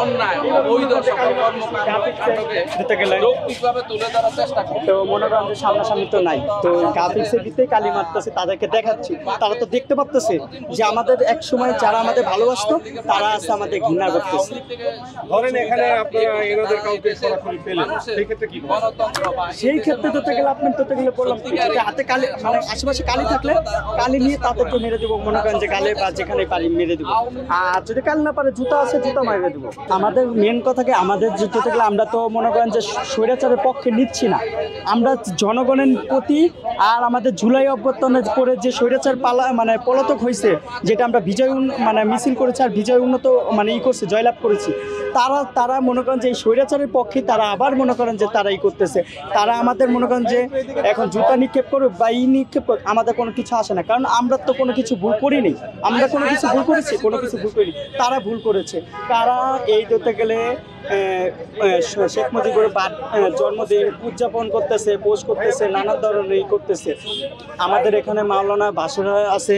অন্যায় অবৈধ সকল কর্মকাণ্ডকে যৌক্তিকভাবে তুলে ধরার চেষ্টা করি। তো মনে করেন যে সামনাসামনি তো নাই, তো গ্রাফিক্সের ভিত্তিতে কালি মারতেছে, তাদেরকে দেখাচ্ছি, তারা তো দেখতে পারতেছে যে আমাদের এক সময় যারা আমাদের ভালোবাসতো তারা আছে আমাদের ঘৃণা করতেছে। ধরেন এখানে আপনারা এনাদের কাউকে সরাসরি পেলেন, সেই ক্ষেত্রে কি সেই ক্ষেত্রে ধরতে গেলে আপনার ধরতে গেলে বললাম হাতে কালি মানে আশেপাশে কালি থাকলে কালি নিয়ে তাদেরকে মেরে দেবো, মনে করেন যে গালে বা যেখানে পারি মেরে দেবো। আর যদি কালি না পারে জুতা আছে জুতা মেরে দেবো। আমাদের মেন কথা কি, আমাদের ধরতে গেলে আমরা তো মনে করেন যে স্বৈরাচারের পক্ষে নিচ্ছি না, আমরা জনগণের প্রতি আর আমাদের জুলাই অভ্যর্থনের পরে যে স্বৈরাচার মানে পলাতক হয়েছে, যেটা আমরা বিজয় মানে মিছিল করেছি আর বিজয় উন্নত মানে করছে, জয়লাভ করেছি, তারা মনে করেন যে এই স্বৈরাচারের পক্ষে তারা আবার মনে করেন যে তারা করতেছে। তারা আমাদের মনে করেন যে এখন জুতা নিক্ষেপ করুক বা নিক্ষেপ করুক, আমাদের কোনো কিছু আসে না, কারণ আমরা তো কোনো কিছু ভুল করিনি। আমরা কোনো কিছু ভুল করেছি? কোনো কিছু ভুল করিনি, তারা ভুল করেছে। তারা এই ধরতে গেলে শেখ মুজিবের জন্মদিন উদযাপন করতেছে, পোস্ট করতেছে, নানা ধরনের করতেছে। আমাদের এখানে মাওলানা বাসরা আছে,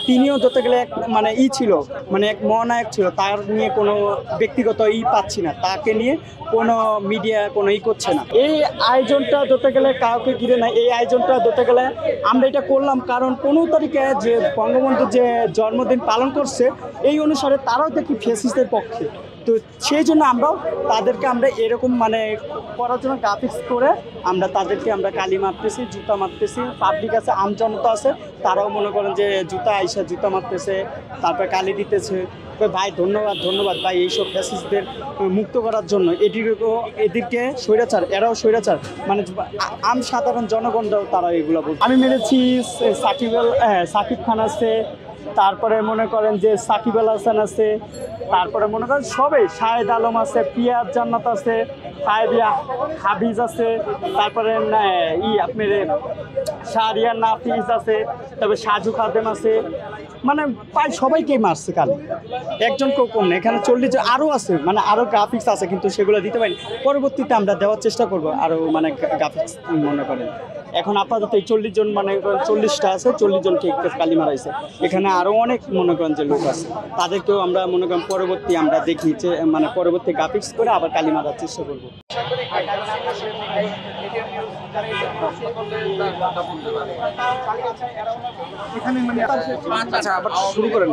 তিনিও ধরতে গেলে এক মানে ছিল, মানে এক মহানায়ক ছিল, তার নিয়ে কোনো ব্যক্তিগত পাচ্ছি না, তাকে নিয়ে কোনো মিডিয়া কোনো করছে না। এই আয়োজনটা ধরতে গেলে কাউকে ঘিরে না, এই আয়োজনটা ধরতে গেলে আমরা এটা করলাম কারণ 15 তারিখে যে বঙ্গবন্ধু যে জন্মদিন পালন করছে, এই অনুসারে তারাও দেখি ফ্যাসিস্টের পক্ষে, তো সেই জন্য আমরাও তাদেরকে আমরা এরকম মানে করার জন্য গ্রাফিক্স করে আমরা তাদেরকে আমরা কালি মারতেছি, জুতা মারতেছি। পাবলিক আছে, আমজনতা আছে, তারাও মনে করেন যে জুতা আইসা জুতা মারতেছে, তারপরে কালি দিতেছে। ভাই ধন্যবাদ ধন্যবাদ ভাই, এইসব ফ্যাসিস্টদের মুক্ত করার জন্য। এদেরকে স্বৈরাচার, এরাও স্বৈরাচার, মানে আম সাধারণ জনগণরাও তারা এগুলো বলছে। আমি মেরেছি সাকিব খান আছে, তারপরে মনে করেন যে সাকিব আল হাসান আছে, তারপরে মনে করেন সবাই, শাহেদ আলম আছে, পিয়াজ জান্নাত আছে, হাবিজ আছে, তারপরে আপনার শাহরিয়া নাফিজ আছে, তারপরে সাজু খাদেম আছে, মানে প্রায় সবাইকেই মারছে কালি, একজনকেও কম না। এখানে 40 আরও আছে, মানে আরও গ্রাফিক্স আছে, কিন্তু সেগুলো দিতে পারি। পরবর্তীতে আমরা দেওয়ার চেষ্টা করবো আরও মানে গ্রাফিক্স মনে করেন। এখন আপাতত এই 40 জন মানে 40টা আছে, 40 জনকে কালি মারাইছে। এখানে আরও অনেক মনে করেন যে লোক আছে, তাদেরকেও আমরা মনে করেন পরবর্তী আমরা দেখি যে মানে পরবর্তী গ্রাফিক্স করে আবার কালি মারার চেষ্টা করবো। আচ্ছা, আবার শুরু করেন।